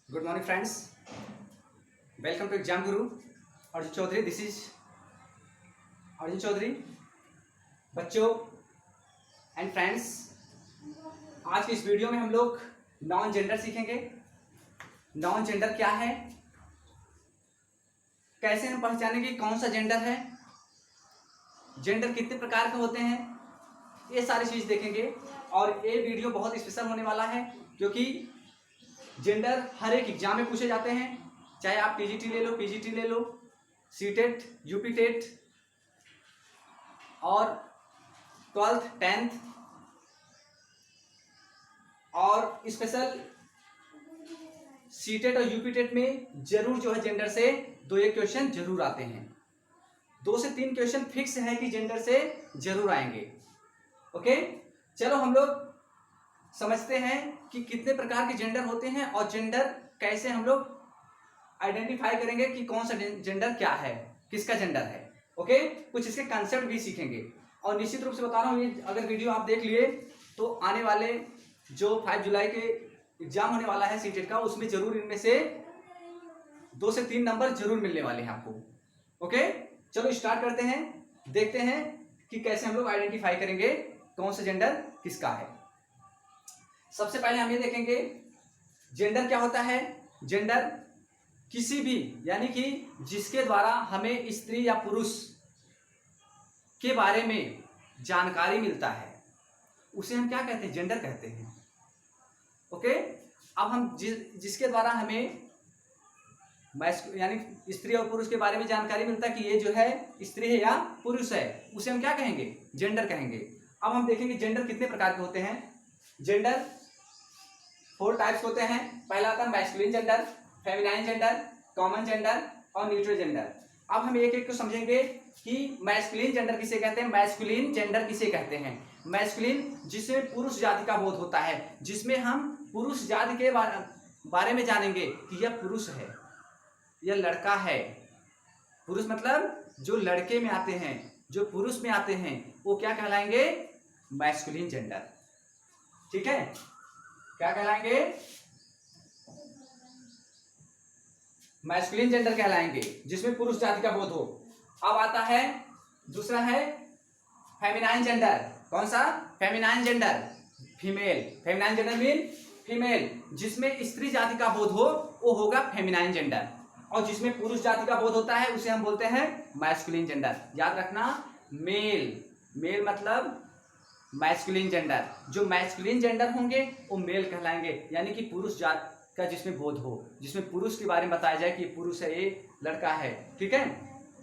Good morning, friends. Welcome to Exam Guru. Arjun Chaudhary, this is Arjun Chaudhary. बच्चों and friends, आज की इस वीडियो में हम लोग नॉन जेंडर सीखेंगे. नॉन जेंडर क्या है, कैसे हम पहचानेंगे कौन सा जेंडर है, जेंडर कितने प्रकार के होते हैं, ये सारी चीज देखेंगे. और ये वीडियो बहुत स्पेशल होने वाला है क्योंकि जेंडर हर एक एग्जाम में पूछे जाते हैं. चाहे आप टीजीटी ले लो, पीजीटी ले लो, सीटेट, यूपी टेट और 12th 10th, और स्पेशल सीटेट और यूपी टेट में जरूर जो है जेंडर से 2-1 क्वेश्चन जरूर आते हैं. 2 से 3 क्वेश्चन फिक्स है कि जेंडर से जरूर आएंगे. ओके, चलो हम लोग समझते हैं कि कितने प्रकार के जेंडर होते हैं और जेंडर कैसे हम लोग आइडेंटिफाई करेंगे कि कौन सा जेंडर क्या है, किसका जेंडर है. ओके, कुछ इसके कंसेप्ट भी सीखेंगे. और निश्चित रूप से बता रहा हूँ, ये अगर वीडियो आप देख लिए तो आने वाले जो 5 जुलाई के एग्जाम होने वाला है सीटेट का, उसमें जरूर इनमें से 2 से 3 नंबर जरूर मिलने वाले हैं आपको. ओके, चलो स्टार्ट करते हैं. देखते हैं कि कैसे हम लोग आइडेंटिफाई करेंगे कौन सा जेंडर किसका है. सबसे पहले हम ये देखेंगे जेंडर क्या होता है. जेंडर किसी भी, यानी कि जिसके द्वारा हमें स्त्री या पुरुष के बारे में जानकारी मिलता है, उसे हम क्या कहते हैं, जेंडर कहते हैं. ओके, अब हम जिसके द्वारा हमें यानी स्त्री और पुरुष के बारे में जानकारी मिलता है कि ये जो है स्त्री है या पुरुष है, उसे हम क्या कहेंगे, जेंडर कहेंगे. अब हम देखेंगे जेंडर कितने प्रकार के होते हैं. जेंडर 4 टाइप्स होते हैं. पहला आता है masculine gender, feminine gender, common gender और न्यूट्रल जेंडर. अब हम एक एक को समझेंगे कि मैस्कुलिन जेंडर किसे कहते हैं, मैस्कुलिन जेंडर किसे कहते हैं. मैस्कुलिन जिसमें पुरुष जाति का बोध होता है, जिसमें हम पुरुष जाति के बारे में जानेंगे कि यह पुरुष है, यह लड़का है. पुरुष मतलब जो लड़के में आते हैं, जो पुरुष में आते हैं, वो क्या कहलाएंगे, मैस्कुलिन जेंडर. ठीक है, क्या कहलाएंगे, मैस्कुलिन जेंडर कहलाएंगे, जिसमें पुरुष जाति का बोध हो. अब आता है दूसरा है फेमिनाइन जेंडर. कौन सा, feminine gender, female. Feminine gender mean female, जिसमें स्त्री जाति का बोध हो वो होगा फेमिनाइन जेंडर. और जिसमें पुरुष जाति का बोध होता है उसे हम बोलते हैं मैस्कुलिन जेंडर. याद रखना, मेल, मेल मतलब मैस्कुलिन जेंडर. जो मैस्कुलिन जेंडर होंगे वो मेल कहलाएंगे, यानी कि पुरुष जाति का जिसमें बोध हो, जिसमें पुरुष के बारे में बताया जाए कि पुरुष है, ये लड़का है. ठीक है.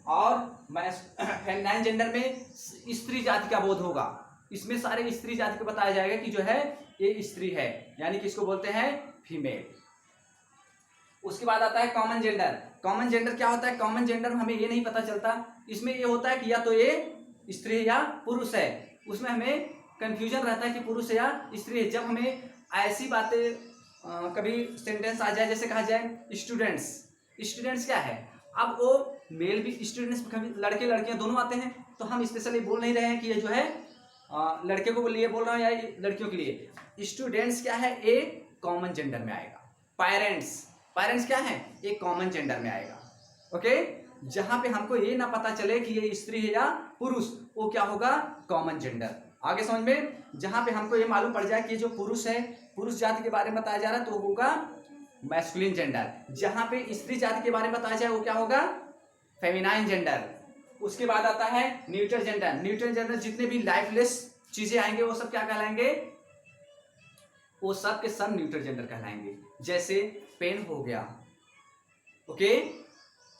और फेमिनाइन जेंडर में स्त्री जाति का बोध होगा, इसमें सारे स्त्री जाति को बताया जाएगा कि जो है ये स्त्री है, यानी कि इसको बोलते हैं फीमेल. उसके बाद आता है कॉमन जेंडर. कॉमन जेंडर क्या होता है, कॉमन जेंडर में हमें ये नहीं पता चलता. इसमें ये होता है कि या तो ये स्त्री है या पुरुष है. उसमें हमें कंफ्यूजन रहता है कि पुरुष है या स्त्री है. जब हमें ऐसी बातें कभी सेंटेंस आ जाए, जैसे कहा जाए स्टूडेंट्स. स्टूडेंट्स क्या है, अब वो मेल भी स्टूडेंट्स, कभी लड़के लड़कियां दोनों आते हैं, तो हम स्पेशली बोल नहीं रहे हैं कि ये जो है लड़के को लिए बोल रहा हूँ या लड़कियों के लिए. स्टूडेंट्स क्या है, ये कॉमन जेंडर में आएगा. पेरेंट्स, पेरेंट्स क्या है, ये कॉमन जेंडर में आएगा. ओके, जहां पे हमको ये ना पता चले कि ये स्त्री है या पुरुष, वो क्या होगा, कॉमन जेंडर. आगे समझ में, जहां पे हमको ये मालूम पड़ जाए कि जो पुरुष है, पुरुष जाति के बारे में बताया जा रहा है, तो होगा मैस्कुलिन जेंडर. जहां पे स्त्री जाति के बारे में बताया जाए वो क्या होगा, फेमिनाइन जेंडर. उसके बाद आता है न्यूट्रल जेंडर. न्यूट्रल जेंडर जितने भी लाइफलेस चीजें आएंगे वो सब क्या कहलाएंगे, वो सब के सब न्यूट्रल जेंडर कहलाएंगे. जैसे पेन हो गया, okay,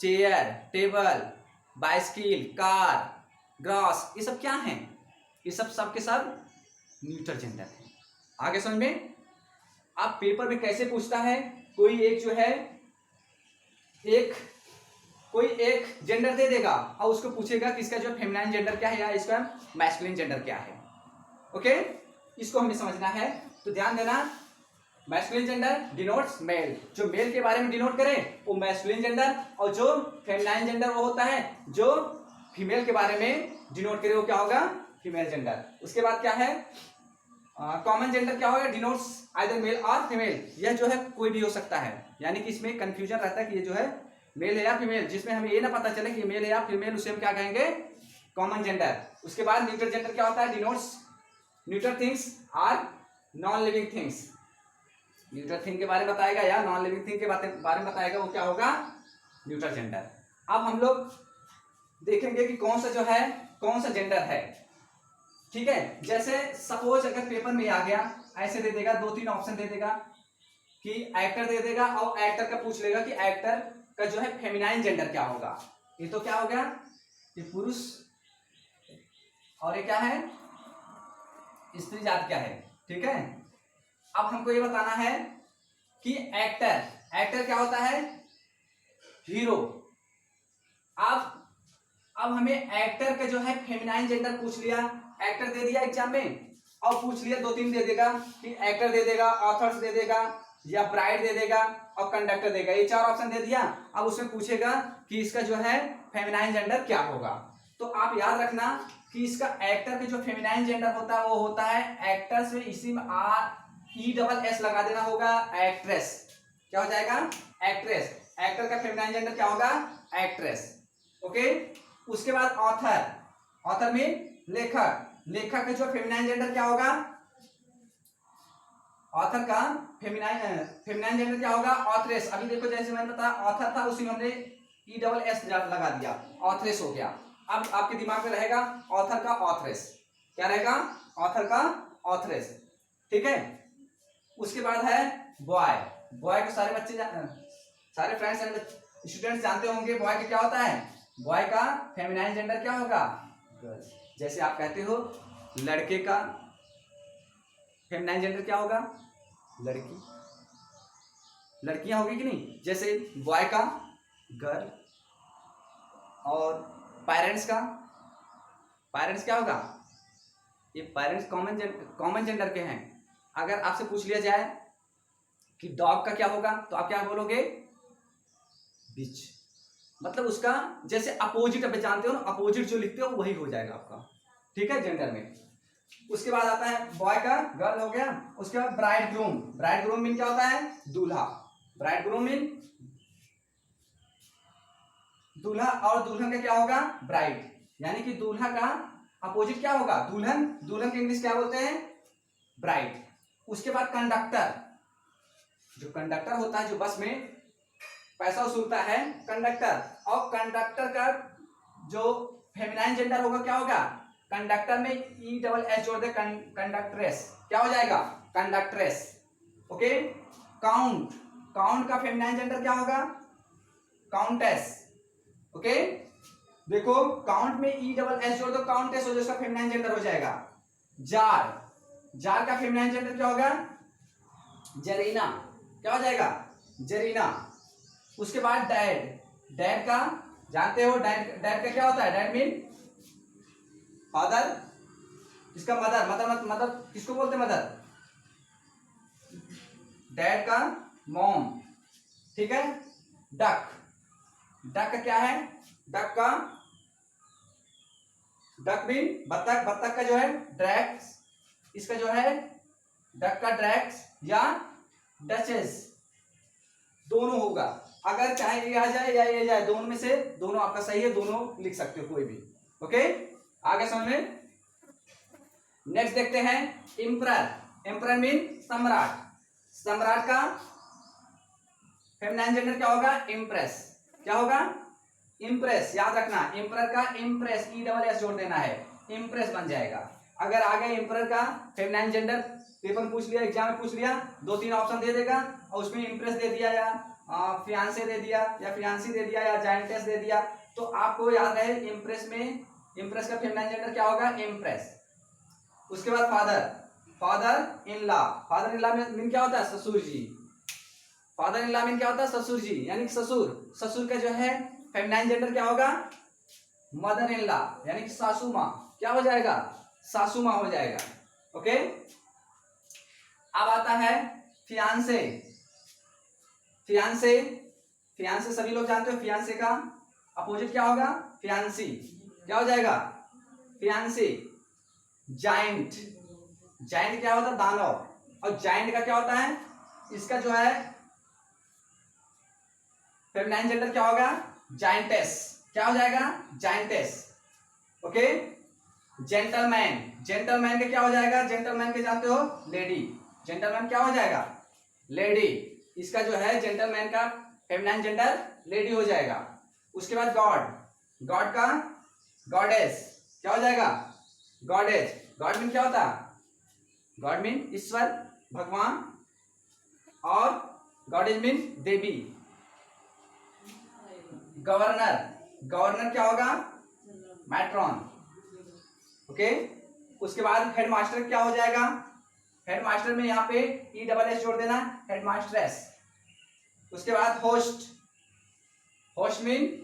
chair, table, bicycle, car, grass, ये सब क्या हैं, ये सब के सब न्यूट्रल जेंडर है. आगे समझ में. आप पेपर में कैसे पूछता है, कोई एक जो है कोई एक जेंडर दे देगा और उसको पूछेगा कि इसका जो फेमिनाइन जेंडर क्या है या इसका मैस्कुलिन जेंडर क्या है. ओके, इसको हमें समझना है. तो ध्यान देना, मैस्कुलिन जेंडर डिनोट्स मेल. जो मेल के बारे में डिनोट करे वो मैस्कुलिन जेंडर, और जो फेमिनाइन जेंडर वो होता है जो फीमेल के बारे में डिनोट करे, वो क्या होगा, फीमेल जेंडर. उसके बाद क्या है, कॉमन जेंडर क्या होगा, डिनोट्स आइदर मेल और फीमेल, यह जो है कोई भी हो सकता है, यानी कि इसमें कंफ्यूजन रहता है कि ये जो है मेल है या फीमेल, जिसमें हमें ये ना पता चले कि मेल है या फीमेल, उसे हम क्या कहेंगे, कॉमन जेंडर। उसके बाद न्यूट्रल जेंडर क्या होता है, denotes neutral things are non living things, neutral thing के बारे में बताएगा या नॉन लिविंग थिंग के बारे में बताएगा, वो क्या होगा, न्यूट्रल जेंडर। अब हम लोग देखेंगे कि कौन सा जो है कौन सा जेंडर है, ठीक है। जैसे सपोज अगर पेपर में आ गया, ऐसे दे देगा, 2-3 ऑप्शन दे देगा कि एक्टर दे देगा, और एक्टर का पूछ लेगा कि एक्टर का जो है फेमिनाइन जेंडर क्या होगा। ये तो क्या हो गया, ये पुरुष, और ये क्या है, स्त्री जात क्या है, ठीक है। अब हमको ये बताना है कि एक्टर क्या होता है, हीरो। अब हमें एक्टर का जो है फेमिनाइन जेंडर पूछ लिया, एक्टर दे दिया एग्जाम में, और पूछ लिया 2-3 दे देगा कि एक्टर दे देगा, ऑथर्स दे देगा, या ब्राइड दे देगा, और कंडक्टर देगा, ये 4 ऑप्शन दे दिया। अब उसमें पूछेगा कि इसका जो है फेमिनाइन जेंडर क्या होगा। तो आप याद रखना कि इसका एक्टर का जो फेमिनाइन जेंडर होता है वो होता है एक्टर्स में, इसी में ESS लगा देना होगा, एक्ट्रेस। क्या हो जाएगा, एक्ट्रेस। एक्टर का फेमिनाइन जेंडर क्या होगा, एक्ट्रेस, ओके। उसके बाद ऑथर में लेखक का जो फेमिनाइन जेंडर क्या होगा, ऑथर का फेमिनाइन जेंडर क्या होगा, ऑथरेस। अभी देखो जैसे मैंने बताया ऑथर था, उसी में हमने ESS लगा दिया, ऑथरेस हो गया। अब आपके दिमाग में रहेगा ऑथर का ऑथरेस, क्या रहेगा, ऑथर का ऑथरेस, ठीक है। उसके बाद है बॉय को सारे बच्चे सारे फ्रेंड्स एंड स्टूडेंट्स जानते होंगे, बॉय का क्या होता है, बॉय का फेमिनाइन जेंडर क्या होगा, गर्ल। जैसे आप कहते हो लड़के का फेमिनाइन जेंडर क्या होगा, लड़की, लड़कियां होगी कि नहीं। जैसे बॉय का गर्ल, और पेरेंट्स क्या होगा, ये पेरेंट्स कॉमन जेंडर के हैं। अगर आपसे पूछ लिया जाए कि डॉग का क्या होगा, तो आप क्या बोलोगे, बिच, मतलब उसका जैसे अपोजिट, अब जानते हो ना, अपोजिट जो लिखते हो वही हो जाएगा आपका, ठीक है, जेंडर में। उसके बाद आता है बॉय का गर्ल हो गया। उसके बाद ब्राइड ग्रूम मीन क्या होता है, दूल्हा। ब्राइड ग्रूम मीन दूल्हा, और दुल्हन का क्या होगा, ब्राइड, यानी कि दूल्हा का अपोजिट क्या होगा, दुल्हन के इंग्लिश क्या बोलते हैं, ब्राइड। उसके बाद कंडक्टर, जो कंडक्टर होता है, जो बस में पैसा वसूलता है, कंडक्टर। और कंडक्टर का जो फेमिनाइन जेंडर होगा क्या होगा, कंडक्टर में ESS जोड़ दे, कंडक्ट्रेस, क्या हो जाएगा, कंडक्ट्रेस, ओके। काउंट का फेमिनाइन जेंडर क्या होगा, काउंटेस, ओके। देखो काउंट में ESS जोड़ दो, काउंटेस हो जाए, उसका फेमिनाइन जेंडर हो जाएगा। जार का फेमिनाइन जेंडर क्या होगा, जरीना, क्या हो जाएगा, जरीना। उसके बाद डैड का जानते हो, डैड का क्या होता है, डैड मीन फादर, इसका मदर किसको बोलते हैं, मदर, डैड का मॉम, ठीक है। डक का क्या है, डक मीन बत्तख का जो है ड्रैक्स, इसका जो है डक का ड्रैक्स या डचेस, दोनों होगा। अगर चाहे ये आ जाए या ये जाए, दोनों में से दोनों आपका सही है, दोनों लिख सकते हो कोई भी, ओके। आगे समझ में। नेक्स्ट देखते हैं एम्परर मीन सम्राट का फेमिनाइन जेंडर क्या होगा, इम्प्रेस, क्या होगा, इम्प्रेस। याद रखना एम्परर का इम्प्रेस, ESS जोड़ देना है, इम्प्रेस बन जाएगा। अगर आगे एम्परर का फेमिनाइन जेंडर पेपर पूछ लिया, एग्जाम में पूछ लिया, 2-3 ऑप्शन दे देगा, और उसमें इम्प्रेस दे दिया, या फियांसे दे दिया, या फियांसी दे दिया, या जायंटेस दे दिया, तो आपको याद रहे इम्प्रेस का फेमिनाइन जेंडर क्या होगा, इम्प्रेस। उसके बाद फादर इन लॉ मीन क्या होता है, ससुर जी। फादर इन लॉ मीन क्या होता है, ससुर जी, यानी ससुर का जो है फेमिनाइन जेंडर क्या होगा, मदर इन लॉ, यानी कि सासू माँ, क्या हो जाएगा, सासू माँ हो जाएगा, ओके। अब आता है फियांसे सभी लोग जानते हो, फियांसे का अपोजिट क्या होगा, फियांसी, क्या हो जाएगा, फियांसी। जायंट क्या होता है? दानव। और जायंट का क्या होता है? इसका जो है फेमिनाइन जेंडर क्या होगा? जायंटेस। क्या हो जाएगा? जायंटेस। ओके। जेंटलमैन, जेंटलमैन का क्या हो जाएगा? जेंटलमैन के जानते हो? लेडी। जेंटलमैन क्या हो जाएगा? लेडी। इसका जो है जेंटलमैन का फेमिनाइन जेंडर लेडी हो जाएगा। उसके बाद गॉड, गॉड का गॉडेस क्या हो जाएगा? गॉडेस। गॉड मीन क्या होता? गॉड मीन ईश्वर, भगवान, और गॉडेस मीन देवी। गवर्नर, गवर्नर क्या होगा? मैट्रॉन। ओके। उसके बाद हेडमास्टर क्या हो जाएगा? हेडमास्टर में यहाँ पे ई डबल एस जोड़ देना, हेडमास्ट्रेस। उसके बाद host, host mean,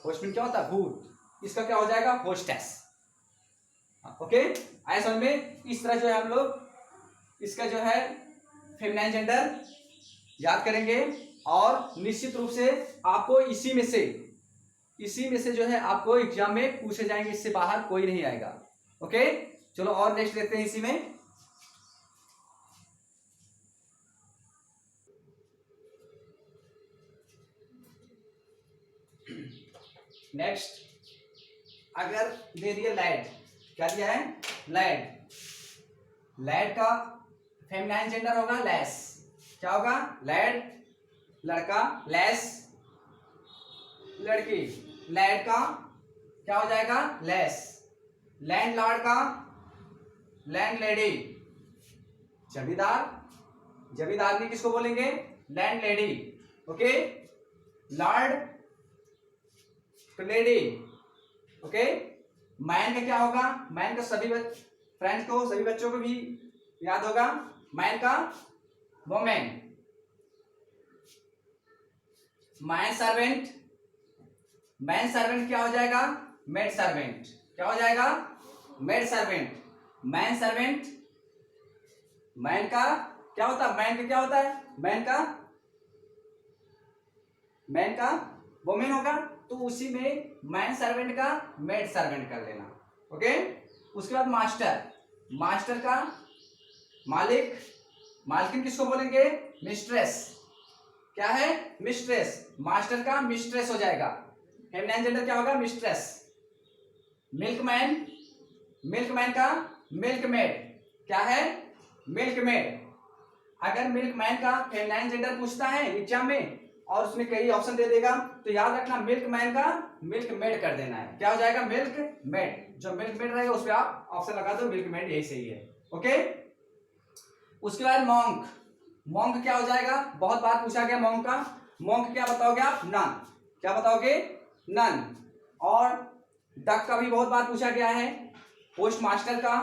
host mean क्या होता है? भूत। इसका क्या हो जाएगा? होस्टेस। ओके। आया समझ में? इस तरह जो है हम लोग इसका जो है फेमिनाइन जेंडर याद करेंगे, और निश्चित रूप से आपको इसी में से जो है आपको एग्जाम में पूछे जाएंगे, इससे बाहर कोई नहीं आएगा। ओके। चलो और नेक्स्ट देखते हैं इसी में। नेक्स्ट अगर दे दिया लैड, क्या दिया है? लैड। लैड का फेमिनाइन जेंडर होगा लेस। क्या होगा? लैड लड़का, लेस लड़की। लैड का क्या हो जाएगा? लेस। लैंडलॉर्ड का लैंडलेडी। जमींदार, जमींदार ने किसको बोलेंगे? लैंडलेडी। ओके। लॉर्ड तो लेडी। ओके। मैन का क्या होगा? मैन का सभी फ्रेंड्स को, सभी बच्चों को भी याद होगा। मैन का women. Man servant, man servant क्या हो जाएगा? Maid servant. क्या हो जाएगा? Maid servant. Man servant, man का क्या होता है? मैन का क्या होता है? मैन का वोमेन होगा, तो उसी में मैन सर्वेंट का मेड सर्वेंट कर लेना। ओके। उसके बाद मास्टर, मास्टर का मालिक, मालकिन किसको बोलेंगे? मिस्ट्रेस। क्या है? मिस्ट्रेस। मास्टर का मिस्ट्रेस हो जाएगा। फेमिनाइन जेंडर क्या होगा? मिस्ट्रेस। मिल्कमैन, मिल्कमैन का मिल्कमेड। क्या है? मिल्कमेड। अगर मिल्कमैन का फेमिनाइन जेंडर पूछता है एग्जाम में और उसमें कई ऑप्शन दे देगा, तो याद रखना मिल्कमैन का मिल्कमेड कर देना है। क्या हो जाएगा? मिल्कमेड। जो मिल्कमेड रहेगा उस पर आप ऑप्शन लगा दो, मिल्कमेड यही सही है। ओके। उसके बाद मॉन्क, मॉन्क क्या हो जाएगा? बहुत बार पूछा गया मॉन्क का। मॉन्क क्या बताओगे आप? नन। क्या बताओगे? नन। और डक का भी बहुत बार पूछा गया है। पोस्ट मास्टर का,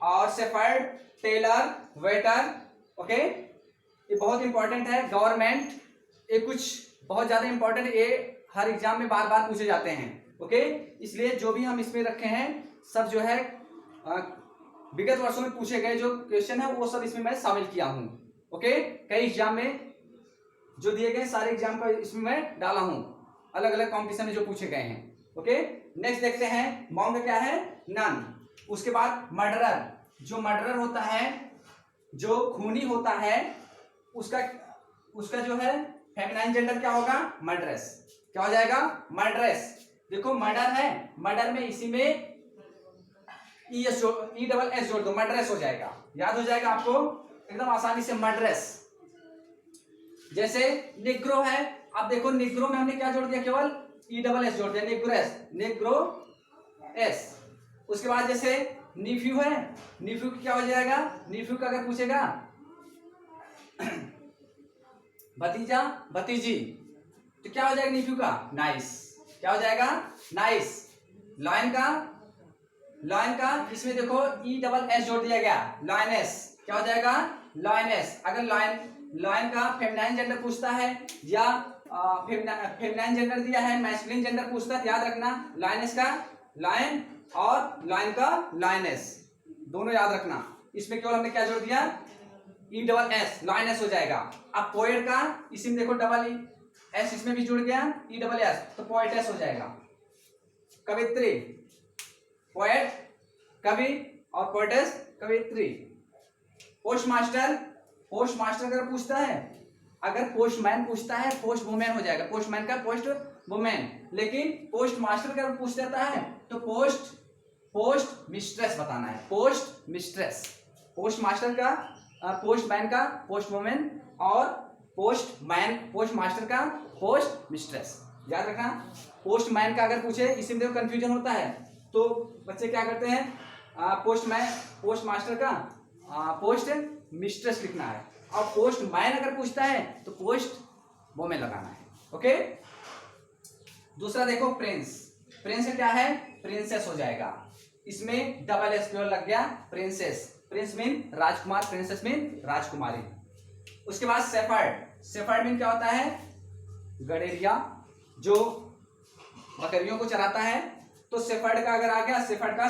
और शेफर्ड, टेलर, वेटर। ओके। ये बहुत इंपॉर्टेंट है। गवर्नमेंट, ये कुछ बहुत ज्यादा इंपॉर्टेंट, ये हर एग्जाम में बार बार पूछे जाते हैं। ओके। इसलिए जो भी हम इसमें रखे हैं सब जो है विगत वर्षों में पूछे गए जो क्वेश्चन है वो सब इसमें मैं शामिल किया हूं। ओके। कई एग्जाम में जो दिए गए सारे एग्जाम का इसमें मैं डाला हूं, अलग अलग कॉम्पिटिशन में जो पूछे गए हैं। ओके। नेक्स्ट देखते हैं मॉन्क क्या है? नन। उसके बाद मर्डरर, जो मर्डरर होता है, जो खूनी होता है, उसका जो है फेमिनाइन जेंडर क्या होगा? मर्डरेस। क्या हो जाएगा? मर्डरेस। देखो मर्डर है, मर्डर में इसी में ई डबल एस जोड़ दो, मर्डरेस हो जाएगा। याद हो जाएगा आपको एकदम आसानी से, मर्डरेस। जैसे निग्रो है, अब देखो निग्रो में हमने क्या जोड़ दिया? केवल ई डबल एस जोड़ दिया, निग्रोएस, निग्रो एस। उसके बाद जैसे नीफ्यू है, नीफ्यू क्या हो जाएगा? नीफ्यू का अगर पूछेगा भतीजा, भतीजी, तो क्या हो जाएगा नीफ्यू का? नाइस। क्या हो जाएगा? नाइस। लॉयन का, लॉयन का इसमें देखो ई डबल एस जोड़ दिया गया, लॉयनेस। क्या हो जाएगा? लॉयनेस। अगर लॉयन का फेमिनाइन जेंडर पूछता है या फेमिनाइन जेंडर दिया है, मैस्कुलिन जेंडर पूछता है, याद रखना लॉयनेस का लॉयन और लॉयन का लॉयनेस, दोनों याद रखना। इसमें केवल हमने क्या जोड़ दिया? ई डबल एस, लॉयनेस हो जाएगा। अब पोएट का इसी में देखो डबल ई एस इसमें भी जुड़ गया, ई डबल एस, तो पोएटेस हो जाएगा। कवित्री, पोएट कवि और पोएटेस कवयित्री। पोस्ट मास्टर, पोस्ट मास्टर अगर पूछता है, अगर पोस्टमैन पूछता है पोस्ट वुमेन हो जाएगा, पोस्टमैन का पोस्ट वुमेन। लेकिन पोस्ट मास्टर का पूछ देता है तो पोस्ट मिस्ट्रेस बताना है, पोस्ट मिस्ट्रेस। पोस्ट मास्टर का पोस्टमैन का पोस्ट वुमेन और पोस्ट मास्टर का पोस्ट मिस्ट्रेस। याद रखना, पोस्टमैन का अगर पूछे, इसी में देखो कंफ्यूजन होता है, तो बच्चे क्या करते हैं, पोस्ट मास्टर का पोस्ट मिस्ट्रेस लिखना है, और पोस्टमैन अगर पूछता है तो पोस्ट वुमेन लगाना है। ओके। दूसरा देखो प्रिंस, प्रिंस क्या है, प्रिंसेस हो जाएगा, इसमें डबल एस प्योर लग गया, प्रिंसेस। प्रिंस मीन राजकुमार, प्रिंसेस मीन राजकुमारी। उसके बाद सेफर्ड, सेफर्ड मीन क्या होता है, गडेरिया, जो बकरियों को चराता है। तो सेफर्ड का अगर आ गया, सेफर्ड का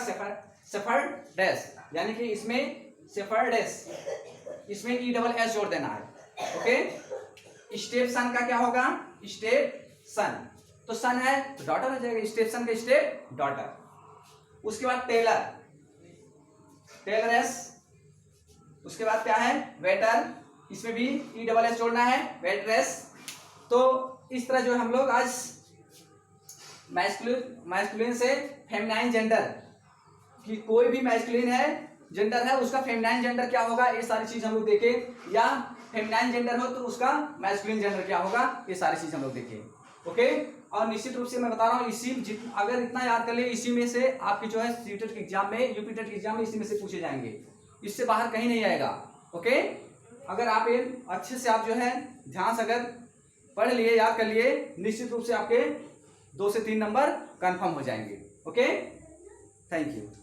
सेफर्ड डैश, यानी कि इसमें सेफर्ड डैश, इसमें ई डबल एस जोड़ देना है। ओके। स्टेप सन का क्या होगा, स्टेप सन, तो सन है तो डॉटर हो जाएगा, स्टेप सन का स्टेप डॉटर। उसके बाद टेलर, टेलरेस। उसके बाद क्या है, वेटर, इसमें भी ई डबल एस जोड़ना है, वेटरेस। तो इस तरह जो हम लोग आज मैस्कुलिन से फेमिनाइन जेंडर कि कोई भी मैस्कुलिन है जेंडर है, उसका फेमिनाइन जेंडर क्या होगा, ये सारी चीज हम लोग देखे, या फेमिनाइन जेंडर हो तो उसका मैस्कुलिन जेंडर क्या होगा, ये सारी चीज हम लोग देखे। ओके। और निश्चित रूप से मैं बता रहा हूँ, इसी अगर इतना याद कर ले, इसी में से आपकी जो है सीटेट के एग्जाम में, यूपीटेट के एग्जाम में इसी में से पूछे जाएंगे, इससे बाहर कहीं नहीं आएगा। ओके। अगर आप ये अच्छे से आप जो है ध्यान से अगर पढ़ लिए, याद कर लिए, निश्चित रूप से आपके 2 से 3 नंबर कंफर्म हो जाएंगे। Okay, thank you.